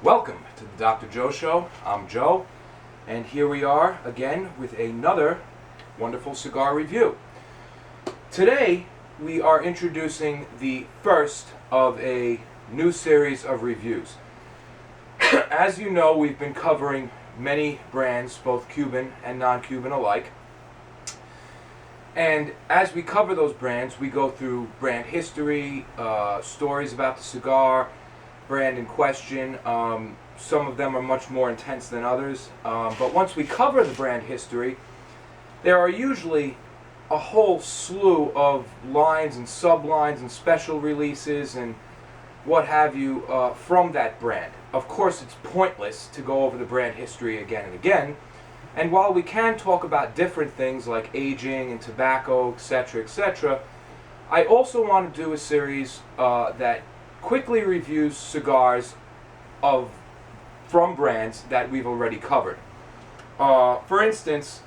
Welcome to the Dr. Joe Show. I'm Joe, and here we are again with another wonderful cigar review. Today we are introducing the first of a new series of reviews. As you know, we've been covering many brands, both Cuban and non-Cuban alike. And as we cover those brands, we go through brand history, stories about the cigar, brand in question. Some of them are much more intense than others. But once we cover the brand history, there are usually a whole slew of lines and sublines and special releases and what have you from that brand. Of course, it's pointless to go over the brand history again and again. And while we can talk about different things like aging and tobacco, etc., I also want to do a series that quickly reviews cigars from brands that we've already covered. For instance,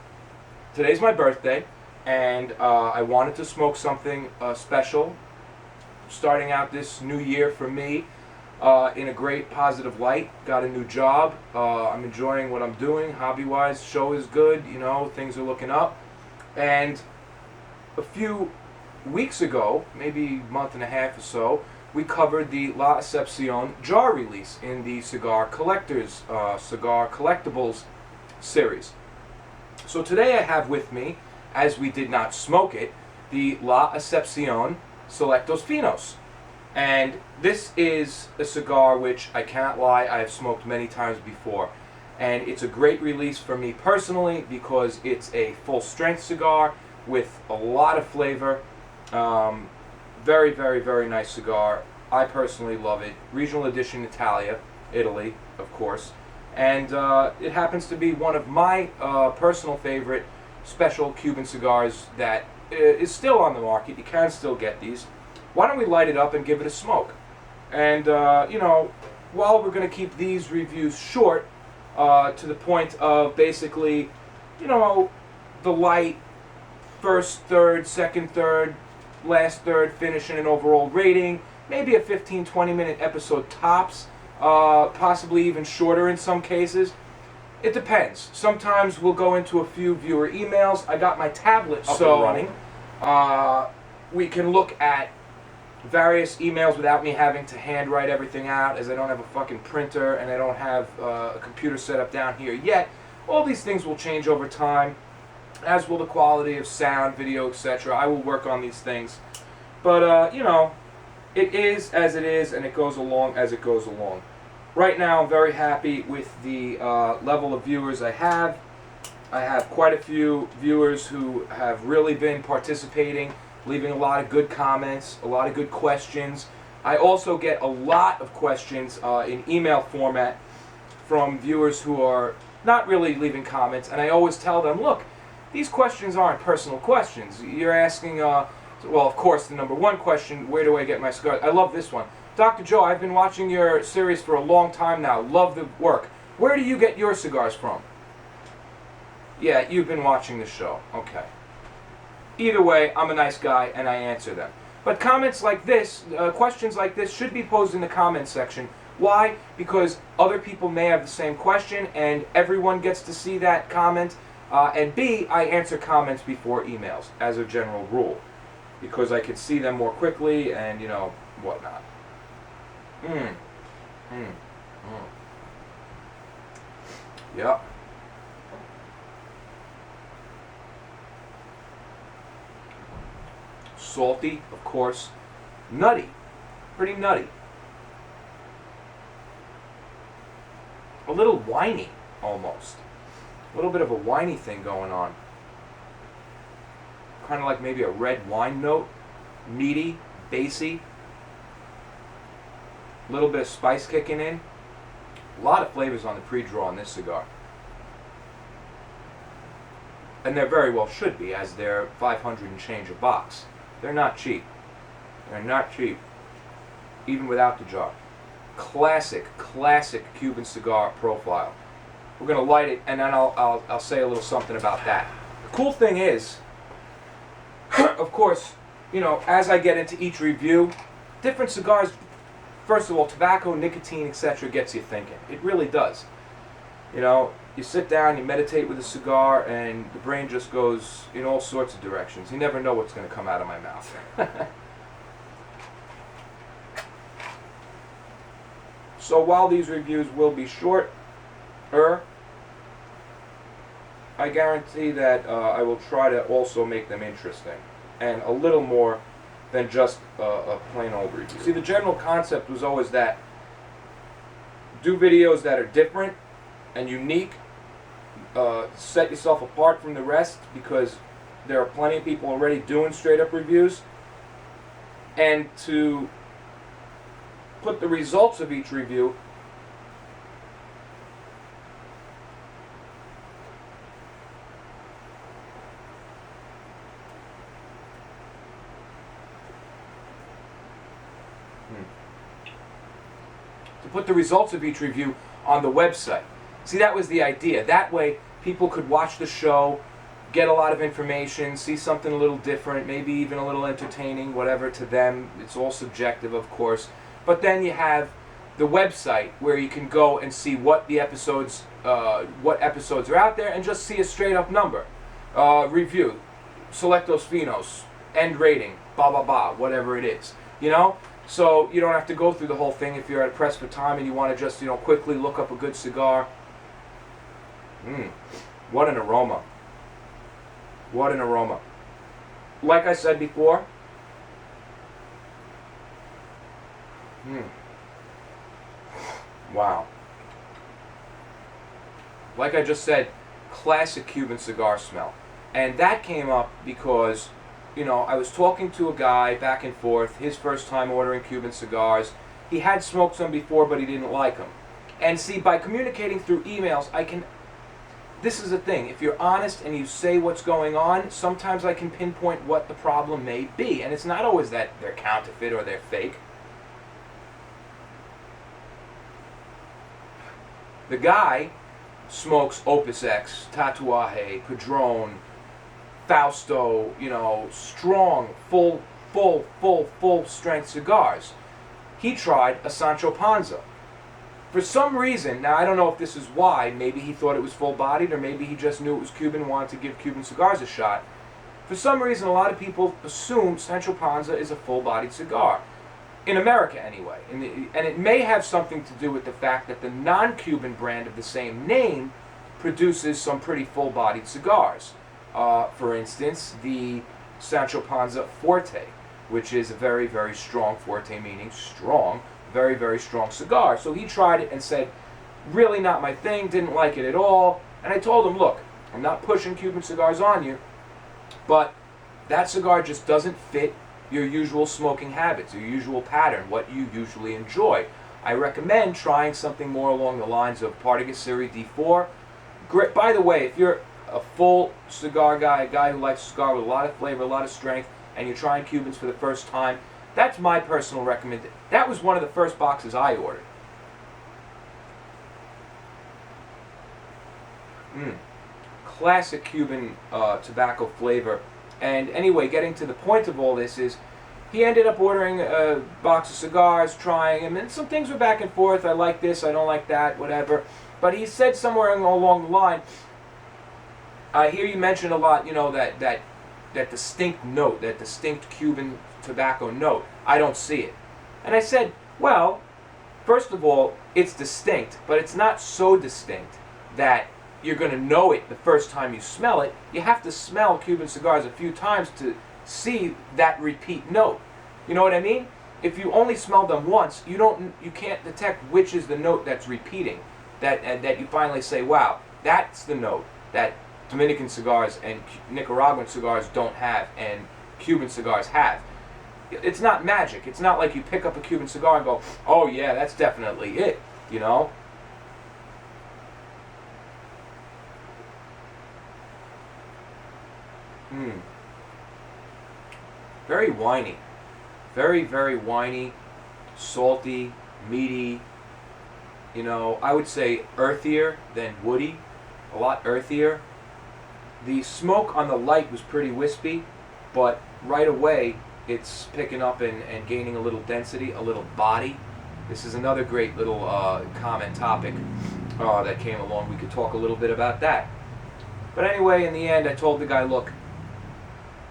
today's my birthday, and I wanted to smoke something special, starting out this new year for me in a great positive light. Got a new job. I'm enjoying what I'm doing hobby-wise. Show is good, you know, things are looking up. And a few weeks ago, maybe a month and a half or so, we covered the La Escepcion Jar release in the Cigar Collectibles series. So today I have with me, as we did not smoke it, the La Escepcion Selectos Finos. And this is a cigar which, I cannot lie, I have smoked many times before. And it's a great release for me personally because it's a full-strength cigar with a lot of flavor. Very, very, very nice cigar. I personally love it. Regional edition, Italia, Italy, of course. And it happens to be one of my personal favorite special Cuban cigars that is still on the market. You can still get these. Why don't we light it up and give it a smoke? And, you know, while we're going to keep these reviews short, to the point of basically, you know, the light, first third, second third, last third, finishing an overall rating, maybe a 15-20 minute episode tops, possibly even shorter in some cases. It depends. Sometimes we'll go into a few viewer emails. I got my tablet up and running. We can look at various emails without me having to handwrite everything out, as I don't have a fucking printer and I don't have a computer set up down here yet. All these things will change over time, as will the quality of sound, video, etc. I will work on these things. But, you know, it is as it is, and it goes along as it goes along. Right now, I'm very happy with the level of viewers I have. I have quite a few viewers who have really been participating, leaving a lot of good comments, a lot of good questions. I also get a lot of questions in email format from viewers who are not really leaving comments, and I always tell them, look, these questions aren't personal questions. You're asking, well, of course, the number one question, where do I get my cigars? I love this one. Dr. Joe, I've been watching your series for a long time now. Love the work. Where do you get your cigars from? Yeah, you've been watching the show. Okay. Either way, I'm a nice guy, and I answer them. But comments like this, questions like this, should be posed in the comments section. Why? Because other people may have the same question, and everyone gets to see that comment. And B, I answer comments before emails, as a general rule, because I can see them more quickly and, you know, whatnot. Yep. Salty, of course. Nutty. Pretty nutty. A little winey, almost. A little bit of a winey thing going on. Kind of like maybe a red wine note. Meaty, bassy. A little bit of spice kicking in. A lot of flavors on the pre-draw on this cigar. And there very well should be, as they're 500 and change a box. They're not cheap. They're not cheap. Even without the jar. Classic Cuban cigar profile. We're going to light it, and then I'll say a little something about that. The cool thing is, of course, you know, as I get into each review, different cigars first of all, tobacco, nicotine, etc. gets you thinking. It really does. You know, you sit down, you meditate with a cigar, and the brain just goes in all sorts of directions. You never know what's going to come out of my mouth. So while these reviews will be shorter, I guarantee that I will try to also make them interesting and a little more than just a plain old review. See, the general concept was always that do videos that are different and unique, set yourself apart from the rest, because there are plenty of people already doing straight up reviews, and to put the results of each review on the website. See, that was the idea. That way people could watch the show, get a lot of information, see something a little different, maybe even a little entertaining, whatever to them. It's all subjective, of course. But then you have the website where you can go and see what the episodes, are out there, and just see a straight up number. Review, Selectos Finos, end rating, blah blah blah, whatever it is. You know? So you don't have to go through the whole thing if you're at press for time and you want to just, you know, quickly look up a good cigar. What an aroma. What an aroma. Like I said before, wow. Like I just said, classic Cuban cigar smell. And that came up because, you know, I was talking to a guy back and forth, his first time ordering Cuban cigars. He had smoked some before, but he didn't like them. And see, by communicating through emails, this is the thing, if you're honest and you say what's going on, sometimes I can pinpoint what the problem may be. And it's not always that they're counterfeit or they're fake. The guy smokes Opus X, Tatuaje, Padron, Fausto, you know, strong, full strength cigars. He tried a Sancho Panza. For some reason, now I don't know if this is why, maybe he thought it was full-bodied, or maybe he just knew it was Cuban and wanted to give Cuban cigars a shot. For some reason, a lot of people assume Sancho Panza is a full-bodied cigar. In America, anyway. And it may have something to do with the fact that the non-Cuban brand of the same name produces some pretty full-bodied cigars. For instance, the Sancho Panza Forte, which is a very, very strong, Forte meaning strong, very, very strong cigar. So he tried it and said, really not my thing, didn't like it at all. And I told him, look, I'm not pushing Cuban cigars on you, but that cigar just doesn't fit your usual smoking habits, your usual pattern, what you usually enjoy. I recommend trying something more along the lines of Partagas Series D4. Great. By the way, if you're a full cigar guy, a guy who likes a cigar with a lot of flavor, a lot of strength, and you're trying Cubans for the first time, that's my personal recommendation. That was one of the first boxes I ordered. Classic Cuban tobacco flavor. And anyway, getting to the point of all this is, he ended up ordering a box of cigars, trying them, and some things were back and forth. I like this, I don't like that, whatever. But he said somewhere along the line, I hear you mention a lot, you know, that distinct note, that distinct Cuban tobacco note. I don't see it. And I said, well, first of all, it's distinct, but it's not so distinct that you're going to know it the first time you smell it. You have to smell Cuban cigars a few times to see that repeat note. You know what I mean? If you only smell them once, you can't detect which is the note that's repeating. That you finally say, wow, that's the note that Dominican cigars and Nicaraguan cigars don't have, and Cuban cigars have. It's not magic. It's not like you pick up a Cuban cigar and go, oh yeah, that's definitely it, you know? Very winey. Very, very winey, salty, meaty. You know, I would say earthier than woody. A lot earthier. The smoke on the light was pretty wispy, but right away it's picking up and gaining a little density, a little body. This is another great little comment topic that came along. We could talk a little bit about that. But anyway, in the end, I told the guy, look,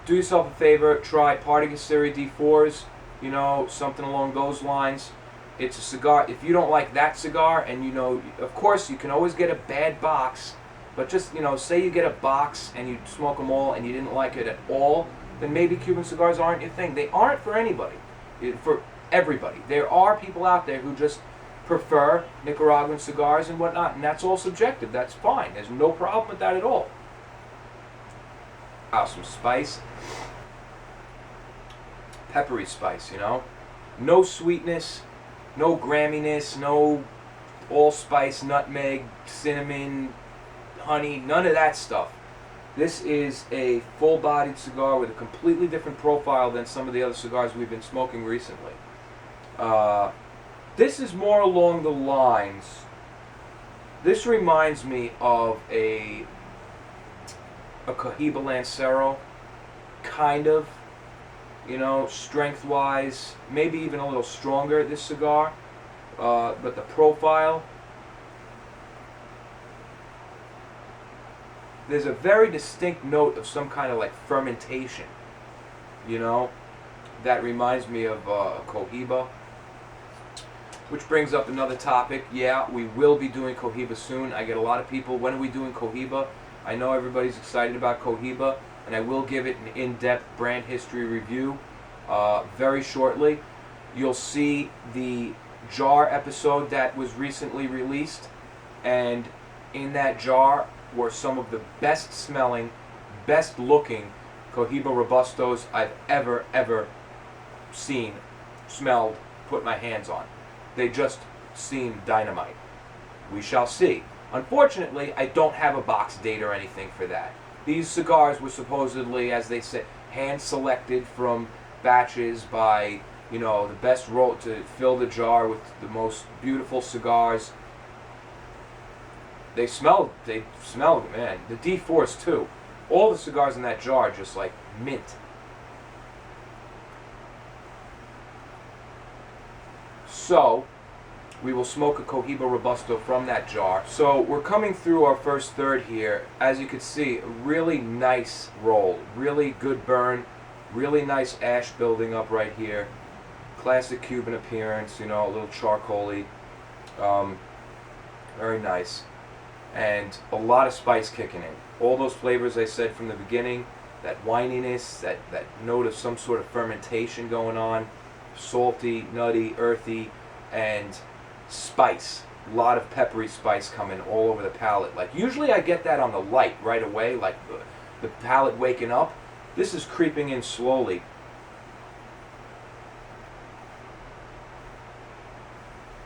do yourself a favor, try Partagas D4s, you know, something along those lines. It's a cigar. If you don't like that cigar, and you know, of course, you can always get a bad box, but just, you know, say you get a box and you smoke them all and you didn't like it at all, then maybe Cuban cigars aren't your thing. They aren't for anybody, for everybody. There are people out there who just prefer Nicaraguan cigars and whatnot, and that's all subjective. That's fine. There's no problem with that at all. Wow, some spice. Peppery spice, you know? No sweetness, no gramminess, no allspice, nutmeg, cinnamon, honey, none of that stuff. This is a full-bodied cigar with a completely different profile than some of the other cigars we've been smoking recently. This is more along the lines, this reminds me of a Cohiba Lancero, kind of, you know, strength-wise, maybe even a little stronger, this cigar, but the profile, there's a very distinct note of some kind of like fermentation, you know, that reminds me of a Cohiba. Which brings up another topic. Yeah, we will be doing Cohiba soon. I get a lot of people, when are we doing Cohiba? I know everybody's excited about Cohiba, and I will give it an in-depth brand history review very shortly. You'll see the Jar episode that was recently released, and in that jar were some of the best smelling, best looking Cohiba Robustos I've ever seen, smelled, put my hands on. They just seem dynamite. We shall see. Unfortunately, I don't have a box date or anything for that. These cigars were supposedly, as they say, hand-selected from batches by, you know, the best roll to fill the jar with the most beautiful cigars. They smell, man. The D4s too. All the cigars in that jar are just like mint. So, we will smoke a Cohiba Robusto from that jar. So, we're coming through our first third here. As you can see, a really nice roll. Really good burn. Really nice ash building up right here. Classic Cuban appearance, you know, a little charcoaly. Very nice. And a lot of spice kicking in. All those flavors I said from the beginning. That wininess, that note of some sort of fermentation going on. Salty, nutty, earthy, and spice. A lot of peppery spice coming all over the palate. Like, usually I get that on the light right away, like the palate waking up. This is creeping in slowly.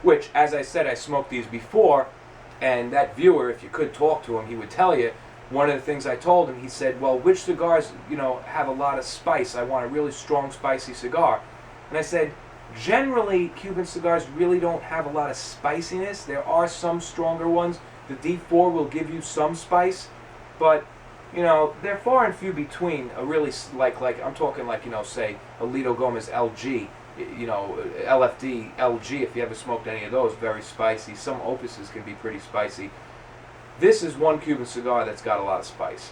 Which, as I said, I smoked these before, and that viewer, if you could talk to him, he would tell you, one of the things I told him, he said, well, which cigars, you know, have a lot of spice? I want a really strong, spicy cigar. And I said, generally, Cuban cigars really don't have a lot of spiciness. There are some stronger ones. The D4 will give you some spice, but, you know, they're far and few between. A really, like I'm talking like, you know, say, a Lido Gomez LG, you know, LFD, LG, if you ever smoked any of those, very spicy. Some Opuses can be pretty spicy. This is one Cuban cigar that's got a lot of spice.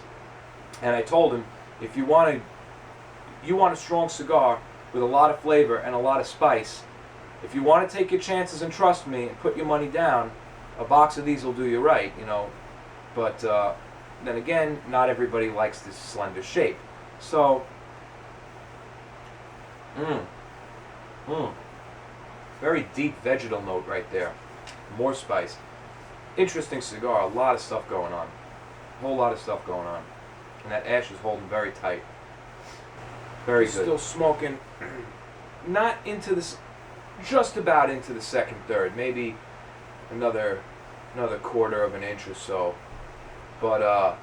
And I told him, if you want a strong cigar with a lot of flavor and a lot of spice, if you want to take your chances and trust me and put your money down, a box of these will do you right, you know. But then again, not everybody likes this slender shape. So, very deep vegetal note right there. More spice. Interesting cigar. A lot of stuff going on. A whole lot of stuff going on. And that ash is holding very tight. Very good. Still smoking. Not into this, just about into the second third. Maybe another quarter of an inch or so. But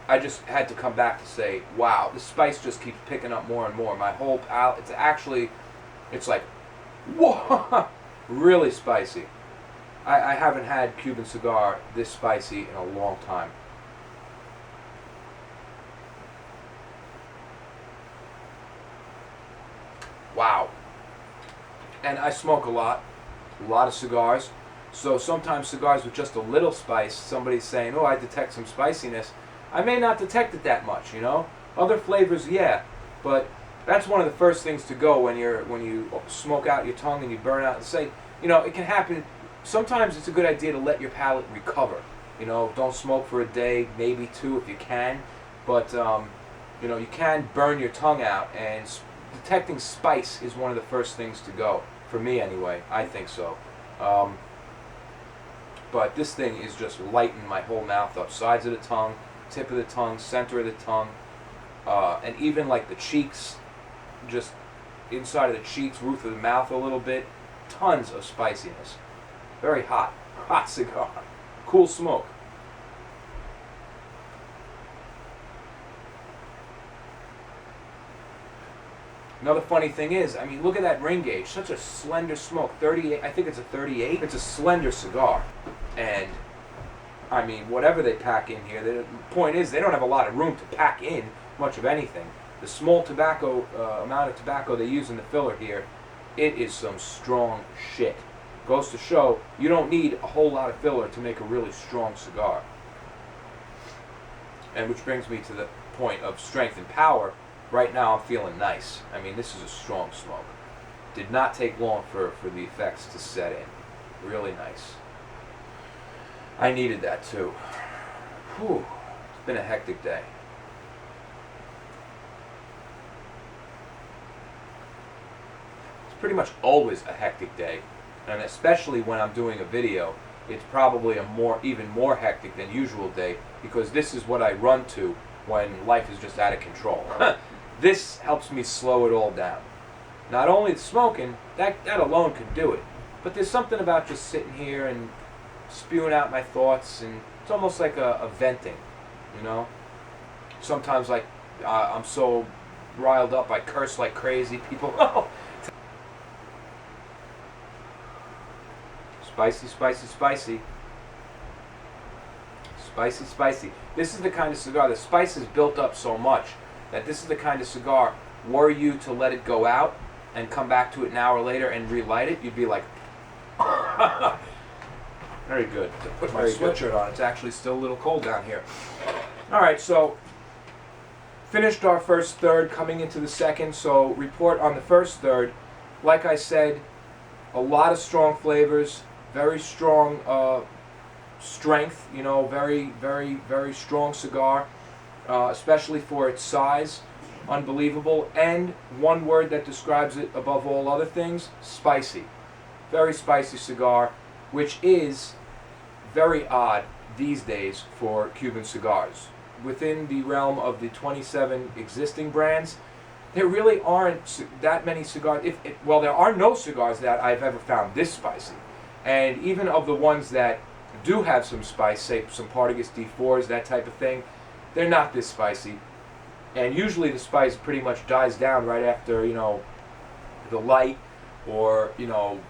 I just had to come back to say, wow, the spice just keeps picking up more and more. My whole palate, it's like, whoa, really spicy. I haven't had Cuban cigar this spicy in a long time. Wow. And I smoke a lot. a lot of cigars. So sometimes cigars with just a little spice, somebody's saying, oh, I detect some spiciness. I may not detect it that much, you know. Other flavors, yeah, but that's one of the first things to go when you smoke out your tongue and you burn out. And say, you know, it can happen. Sometimes it's a good idea to let your palate recover. You know, don't smoke for a day, maybe two if you can, but you know, you can burn your tongue out, and detecting spice is one of the first things to go. For me, anyway, I think so. But this thing is just lighting my whole mouth up, sides of the tongue, tip of the tongue, center of the tongue, and even like the cheeks, just inside of the cheeks, roof of the mouth a little bit. Tons of spiciness. Very hot. Hot cigar. Cool smoke. Another funny thing is, I mean, look at that ring gauge. Such a slender smoke. 38, I think it's a 38. It's a slender cigar. And, I mean, whatever they pack in here, the point is they don't have a lot of room to pack in much of anything. The small tobacco, amount of tobacco they use in the filler here, it is some strong shit. Goes to show, you don't need a whole lot of filler to make a really strong cigar. And which brings me to the point of strength and power. Right now I'm feeling nice. I mean, this is a strong smoke. Did not take long for the effects to set in. Really nice. I needed that too. Whew. It's been a hectic day. It's pretty much always a hectic day. And especially when I'm doing a video, it's probably a even more hectic than usual day, because this is what I run to when life is just out of control. This helps me slow it all down. Not only the smoking, that alone could do it, but there's something about just sitting here and spewing out my thoughts, and it's almost like a venting, you know? Sometimes, like, I'm so riled up, I curse like crazy. People, oh! Spicy, spicy, spicy. Spicy, spicy. This is the kind of cigar, the spice is built up so much that this is the kind of cigar, were you to let it go out and come back to it an hour later and relight it, you'd be like, very good. To put my sweatshirt on, it's actually still a little cold down here. Alright, so finished our first third, coming into the second, so report on the first third. Like I said, a lot of strong flavors, very strong strength, you know, very, very, very strong cigar. Especially for its size, unbelievable, and one word that describes it above all other things, spicy. Very spicy cigar, which is very odd these days for Cuban cigars. Within the realm of the 27 existing brands, there really aren't that many cigars. Well, there are no cigars that I've ever found this spicy. And even of the ones that do have some spice, say some Partagas D4s, that type of thing, they're not this spicy, and usually the spice pretty much dies down right after, you know, the light, or, you know,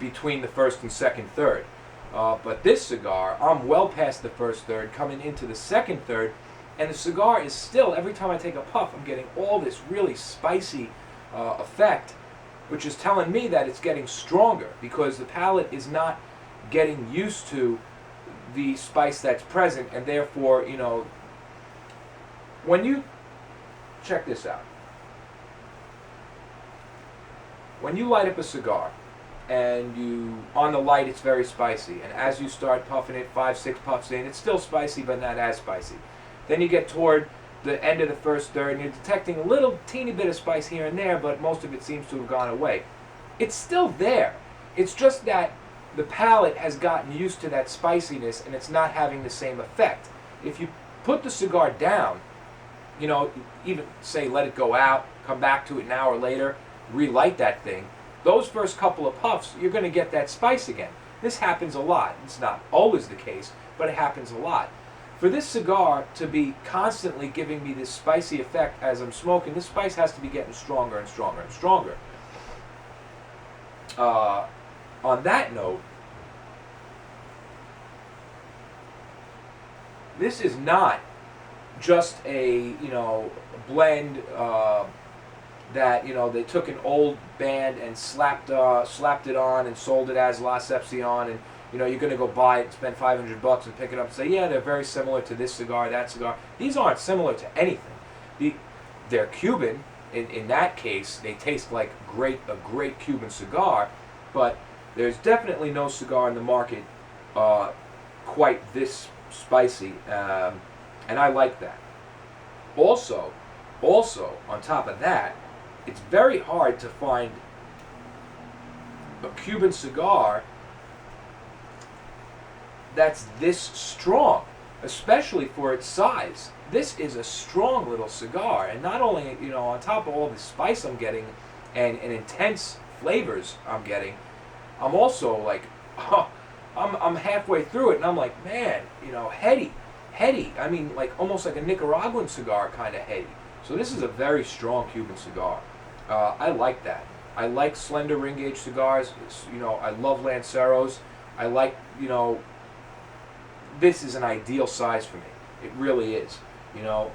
between the first and second third. But this cigar, I'm well past the first third, coming into the second third, and the cigar is still, every time I take a puff, I'm getting all this really spicy effect, which is telling me that it's getting stronger, because the palate is not getting used to the spice that's present, and therefore, you know, when you, check this out, when you light up a cigar, and you, on the light it's very spicy, and as you start puffing it, 5-6 puffs in, it's still spicy but not as spicy. Then you get toward the end of the first third, and you're detecting a little teeny bit of spice here and there, but most of it seems to have gone away. It's still there. It's just that the palate has gotten used to that spiciness, and it's not having the same effect. If you put the cigar down, you know, even say let it go out, come back to it an hour later, relight that thing, those first couple of puffs, you're going to get that spice again. This happens a lot. It's not always the case, but it happens a lot. For this cigar to be constantly giving me this spicy effect as I'm smoking, this spice has to be getting stronger and stronger and stronger. On that note, this is not just a, you know, blend that, you know, they took an old band and slapped it on and sold it as La Escepcion, and you know, you're going to go buy it and spend $500 and pick it up and say, yeah, they're very similar to this cigar, that cigar. These aren't similar to anything. They're Cuban. In that case, they taste like a great Cuban cigar, but there's definitely no cigar in the market quite this spicy, and I like that. Also, on top of that, it's very hard to find a Cuban cigar that's this strong, especially for its size. This is a strong little cigar, and not only, you know, on top of all the spice I'm getting and intense flavors I'm getting, I'm also like, I'm halfway through it, and I'm like, man, you know, heady. I mean, like almost like a Nicaraguan cigar kind of heady. So this is a very strong Cuban cigar. I like that. I like slender ring gauge cigars. You know, I love Lanceros. I like, you know, this is an ideal size for me. It really is. You know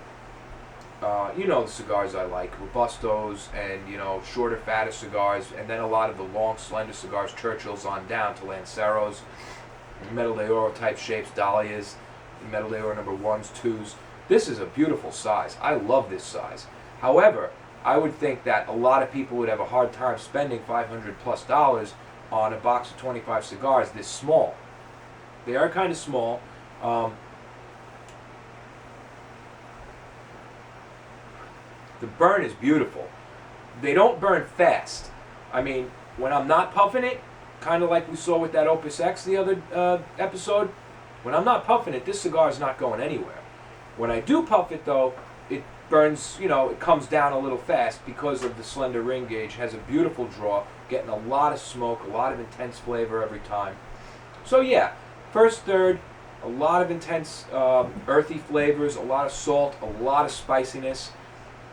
the cigars I like, Robustos, and, you know, shorter, fatter cigars, and then a lot of the long, slender cigars, Churchills on down to Lanceros, Metal de Oro type shapes, Dahlias, Metal de Oro number 1s, 2s. This is a beautiful size. I love this size. However, I would think that a lot of people would have a hard time spending $500+ on a box of 25 cigars this small. They are kind of small. The burn is beautiful. They don't burn fast. I mean, when I'm not puffing it, kind of like we saw with that Opus X the other episode, when I'm not puffing it, this cigar is not going anywhere. When I do puff it, though, it burns, you know, it comes down a little fast because of the slender ring gauge. Has a beautiful draw, getting a lot of smoke, a lot of intense flavor every time. So yeah, first, third, a lot of intense earthy flavors, a lot of salt, a lot of spiciness.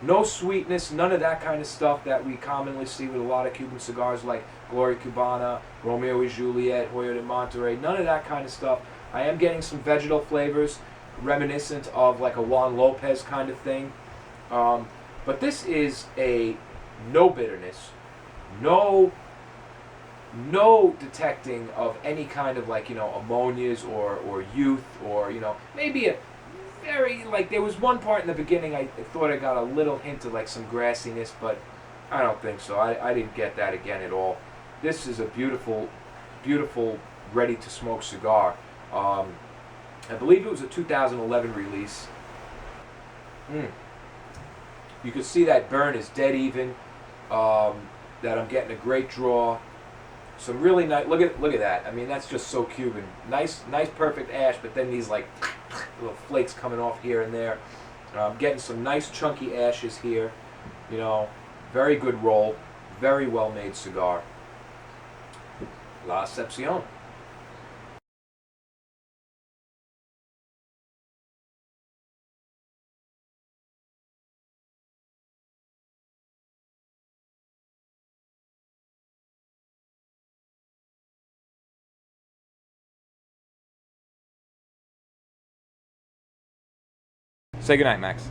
No sweetness, none of that kind of stuff that we commonly see with a lot of Cuban cigars like Gloria Cubana, Romeo y Juliet, Hoyo de Monterrey, none of that kind of stuff. I am getting some vegetal flavors, reminiscent of like a Juan Lopez kind of thing. But this is a no bitterness, no detecting of any kind of, like, you know, ammonias or youth, or, you know, maybe a very, like, there was one part in the beginning I thought I got a little hint of like some grassiness, but I don't think so. I didn't get that again at all. This is a beautiful, beautiful, ready to smoke cigar. I believe it was a 2011 release. You can see that burn is dead even. That I'm getting a great draw. Some really nice. Look at that. I mean, that's just so Cuban. Nice, perfect ash, but then these like little flakes coming off here and there. Getting some nice chunky ashes here. You know, very good roll. Very well made cigar. La Escepcion. Say goodnight, Max.